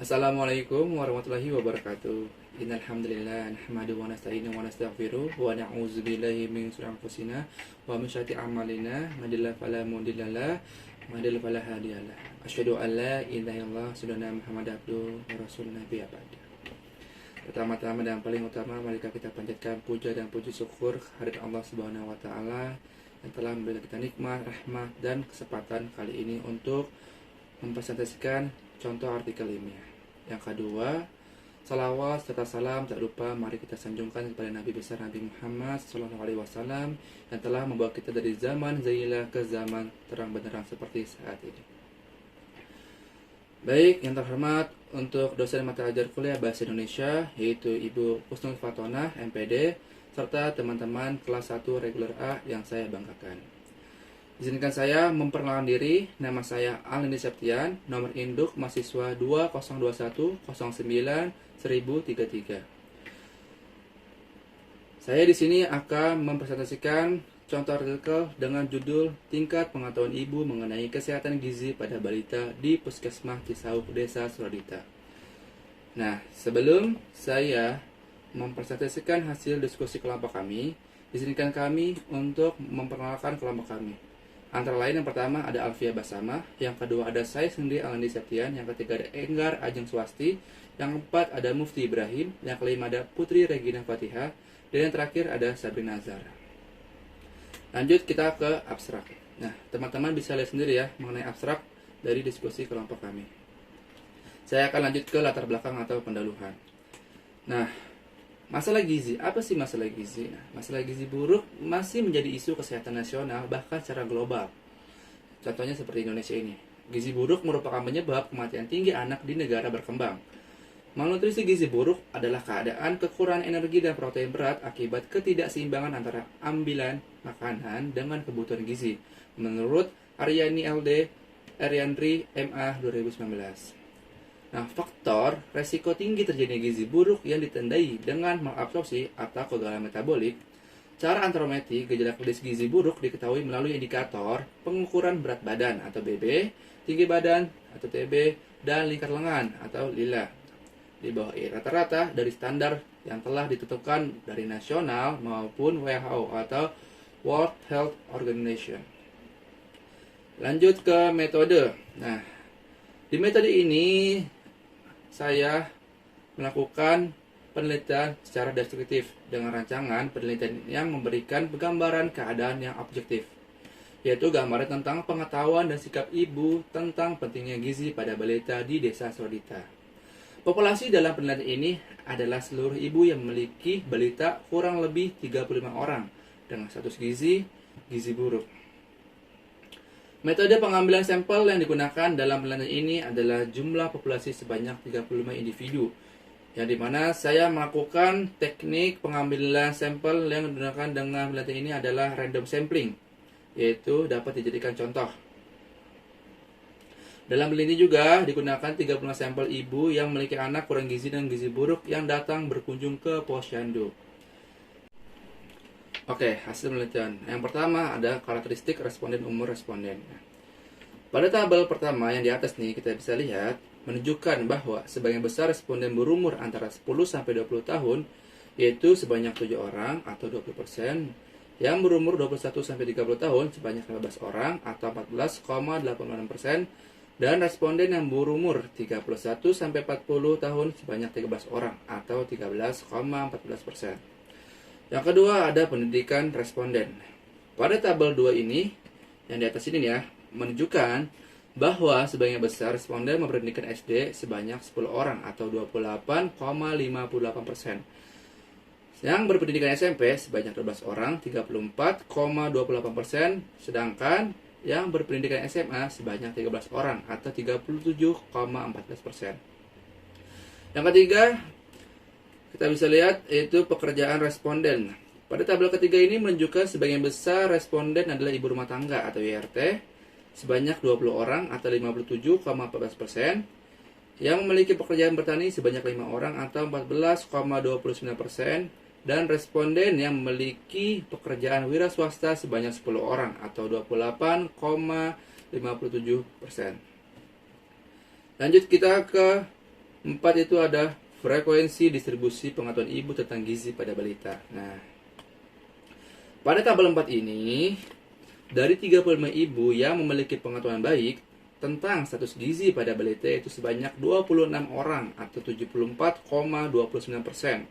Assalamualaikum warahmatullahi wabarakatuh. Innal hamdalillah nahmaduhu wa nasta'inuhu wa nastaghfiruh wa na'udzu billahi min shururi anfusina wa min sayyiati a'malina. May yahdihillahu fala mudilla lahu wa may yudlil fala hadiya lahu. Asyhadu an la ilaha illallah wa Muhammad abduhu wa rasulun nabiyya ba'da. Pertama-tama dan paling utama, mari kita panjatkan puja dan puji syukur kehadirat Allah Subhanahu wa taala yang telah memberikan kita nikmat, rahmat dan kesempatan kali ini untuk mempresentasikan contoh artikel ilmiah. Yang kedua, salawat serta salam tak lupa mari kita sanjungkan kepada Nabi besar Nabi Muhammad SAW yang telah membawa kita dari zaman jahiliyah ke zaman terang benderang seperti saat ini. Baik, yang terhormat untuk dosen mata ajar kuliah Bahasa Indonesia yaitu Ibu Husnul Fatonah, MPD, serta teman-teman kelas 1 reguler A yang saya banggakan. Izinkan saya memperkenalkan diri. Nama saya Alindi Septian, nomor induk mahasiswa 2021091033. Saya di sini akan mempresentasikan contoh artikel dengan judul Tingkat Pengetahuan Ibu Mengenai Kesehatan Gizi pada Balita di Puskesmas Cisauk, Desa Suradita. Nah, sebelum saya mempresentasikan hasil diskusi kelompok kami, izinkan kami untuk memperkenalkan kelompok kami. Antara lain yang pertama ada Alfia Basama, yang kedua ada saya sendiri Alindi Septian, yang ketiga ada Enggar Ajeng Swasti, yang keempat ada Mufti Ibrahim, yang kelima ada Putri Regina Fatihah, dan yang terakhir ada Sabrina Zara. Lanjut kita ke abstrak. Nah, teman-teman bisa lihat sendiri ya mengenai abstrak dari diskusi kelompok kami. Saya akan lanjut ke latar belakang atau pendahuluan. Nah, masalah gizi, apa sih masalah gizi? Nah, masalah gizi buruk masih menjadi isu kesehatan nasional bahkan secara global. Contohnya seperti Indonesia ini. Gizi buruk merupakan penyebab kematian tinggi anak di negara berkembang. Malnutrisi gizi buruk adalah keadaan kekurangan energi dan protein berat akibat ketidakseimbangan antara ambilan makanan dengan kebutuhan gizi. Menurut Aryani LD, Ariandri MA 2019. Nah, faktor resiko tinggi terjadinya gizi buruk yang ditandai dengan malabsorpsi atau kegagalan metabolik. Cara antrometri gejala klinis gizi buruk diketahui melalui indikator pengukuran berat badan atau BB, tinggi badan atau TB, dan lingkar lengan atau lila. Di bawah rata-rata dari standar yang telah ditentukan dari nasional maupun WHO atau World Health Organization. Lanjut ke metode. Nah, di metode ini saya melakukan penelitian secara deskriptif dengan rancangan penelitian yang memberikan gambaran keadaan yang objektif, yaitu gambaran tentang pengetahuan dan sikap ibu tentang pentingnya gizi pada balita di Desa Suradita. Populasi dalam penelitian ini adalah seluruh ibu yang memiliki balita kurang lebih 35 orang dengan status gizi buruk. Metode pengambilan sampel yang digunakan dalam penelitian ini adalah jumlah populasi sebanyak 35 individu, yang dimana saya melakukan teknik pengambilan sampel yang digunakan dengan penelitian ini adalah random sampling, yaitu dapat dijadikan contoh. Dalam penelitian ini juga digunakan 35 sampel ibu yang memiliki anak kurang gizi dan gizi buruk yang datang berkunjung ke posyandu. Oke, hasil penelitian. Yang pertama ada karakteristik responden, umur responden. Pada tabel pertama yang di atas nih kita bisa lihat menunjukkan bahwa sebagian besar responden berumur antara 10-20 tahun, yaitu sebanyak 7 orang atau 20%, yang berumur 21-30 tahun sebanyak 15 orang atau 14,86%, dan responden yang berumur 31-40 tahun sebanyak 13 orang atau 13,14%. Yang kedua ada pendidikan responden. Pada tabel 2 ini, yang di atas ini ya, menunjukkan bahwa sebagian besar responden mempendidikan SD sebanyak 10 orang atau 28,58%. Yang berpendidikan SMP sebanyak 12 orang, 34,28%, sedangkan yang berpendidikan SMA sebanyak 13 orang atau 37,14%. Yang ketiga, kita bisa lihat yaitu pekerjaan responden. Pada tabel ketiga ini menunjukkan sebagian besar responden adalah ibu rumah tangga atau IRT sebanyak 20 orang atau 57,14%, yang memiliki pekerjaan bertani sebanyak 5 orang atau 14,29%, dan responden yang memiliki pekerjaan wira swasta sebanyak 10 orang atau 28,57%. Lanjut kita ke 4 itu ada frekuensi distribusi pengetahuan ibu tentang gizi pada balita. Nah, pada tabel 4 ini, dari 35 ibu yang memiliki pengetahuan baik tentang status gizi pada balita itu sebanyak 26 orang atau 74,29%.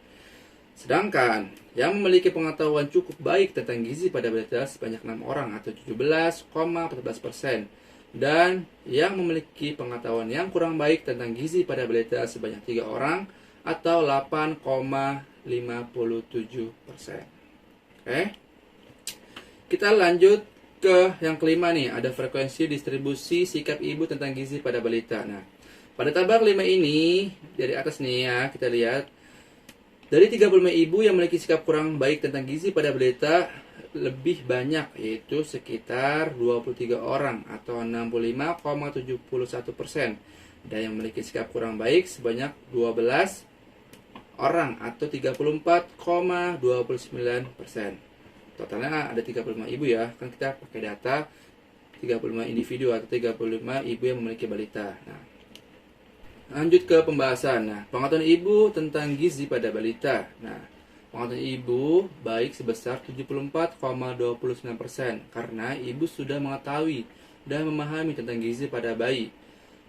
Sedangkan yang memiliki pengetahuan cukup baik tentang gizi pada balita sebanyak 6 orang atau 17,14%. Dan yang memiliki pengetahuan yang kurang baik tentang gizi pada balita sebanyak 3 orang atau 8,57%. Oke. Kita lanjut ke yang kelima nih, ada frekuensi distribusi sikap ibu tentang gizi pada balita. Nah, pada tabel 5 ini, dari atas nih ya, kita lihat dari 35 ibu yang memiliki sikap kurang baik tentang gizi pada balita lebih banyak, yaitu sekitar 23 orang atau 65,71%. Dan yang memiliki sikap kurang baik sebanyak 12 orang atau 34,29%. Totalnya ada 35 ibu ya, kan kita pakai data 35 individu atau 35 ibu yang memiliki balita. Nah, lanjut ke pembahasan. Nah, pengetahuan ibu tentang gizi pada balita. Nah, pengetahuan ibu baik sebesar 74,29% karena ibu sudah mengetahui dan memahami tentang gizi pada bayi.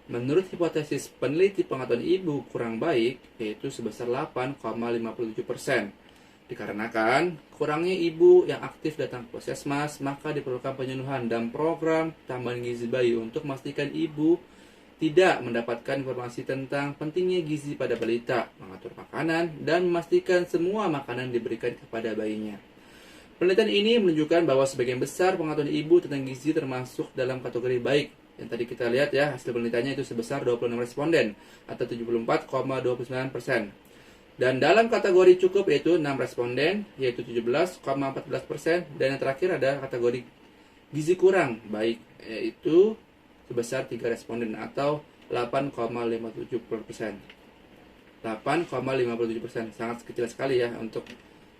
Menurut hipotesis peneliti, pengetahuan ibu kurang baik yaitu sebesar 8,57%. Dikarenakan kurangnya ibu yang aktif datang ke puskesmas, maka diperlukan penyuluhan dan program tambahan gizi bayi untuk memastikan ibu tidak mendapatkan informasi tentang pentingnya gizi pada balita, mengatur makanan, dan memastikan semua makanan diberikan kepada bayinya. Penelitian ini menunjukkan bahwa sebagian besar pengetahuan ibu tentang gizi termasuk dalam kategori baik. Yang tadi kita lihat ya, hasil penelitiannya itu sebesar 26 responden atau 74,29%. Dan dalam kategori cukup yaitu 6 responden, yaitu 17,14%. Dan yang terakhir ada kategori gizi kurang baik, yaitu sebesar 3 responden atau 8,57%. 8,57%, sangat kecil sekali ya untuk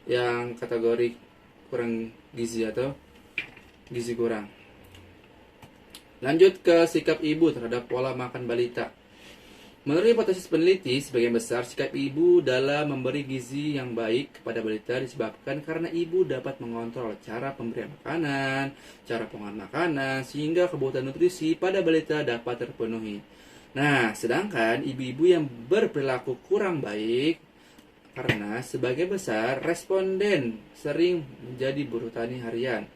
yang kategori kurang gizi atau gizi kurang. Lanjut ke sikap ibu terhadap pola makan balita. Menurut hipotesis peneliti, sebagian besar sikap ibu dalam memberi gizi yang baik kepada balita disebabkan karena ibu dapat mengontrol cara pemberian makanan, cara pengolahan makanan, sehingga kebutuhan nutrisi pada balita dapat terpenuhi. Nah, sedangkan ibu-ibu yang berperilaku kurang baik karena sebagian besar responden sering menjadi buruh tani harian.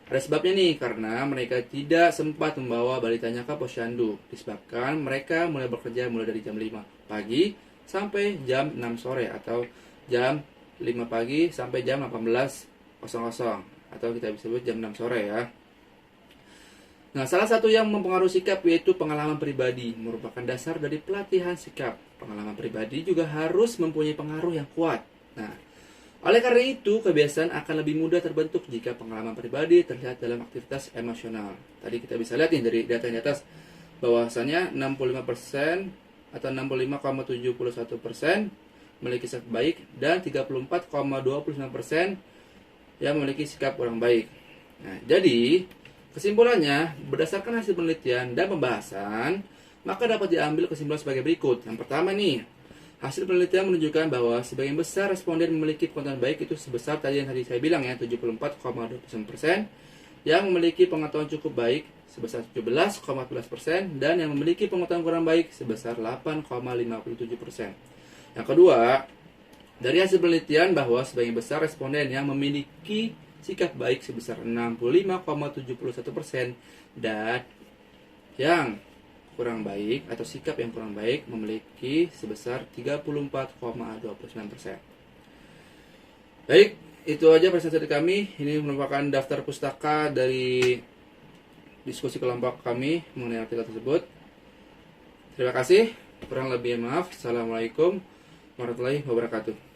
Ada sebabnya nih, karena mereka tidak sempat membawa balitanya ke posyandu. Disebabkan mereka mulai bekerja mulai dari jam 5 pagi sampai jam 6 sore atau jam 5 pagi sampai jam 18.00 atau kita bisa sebut jam 6 sore ya. Nah, salah satu yang mempengaruhi sikap yaitu pengalaman pribadi, merupakan dasar dari pelatihan sikap. Pengalaman pribadi juga harus mempunyai pengaruh yang kuat. Nah, oleh karena itu, kebiasaan akan lebih mudah terbentuk jika pengalaman pribadi terlihat dalam aktivitas emosional. Tadi kita bisa lihat nih dari data di atas, bahwasannya 65% atau 65,71% memiliki sikap baik dan 34,29% yang memiliki sikap kurang baik. Nah, jadi kesimpulannya, berdasarkan hasil penelitian dan pembahasan, maka dapat diambil kesimpulan sebagai berikut. Yang pertama nih, hasil penelitian menunjukkan bahwa sebagian besar responden memiliki pengetahuan baik itu sebesar tadi yang tadi saya bilang ya, 74,29%, yang memiliki pengetahuan cukup baik sebesar 17,14%, dan yang memiliki pengetahuan kurang baik sebesar 8,57%. Yang kedua, dari hasil penelitian bahwa sebagian besar responden yang memiliki sikap baik sebesar 65,71%, dan yang kurang baik atau sikap yang kurang baik memiliki sebesar 34,29%. Baik, itu aja presentasi kami. Ini merupakan daftar pustaka dari diskusi kelompok kami mengenai artikel tersebut. Terima kasih. Kurang lebih maaf. Assalamualaikum warahmatullahi wabarakatuh.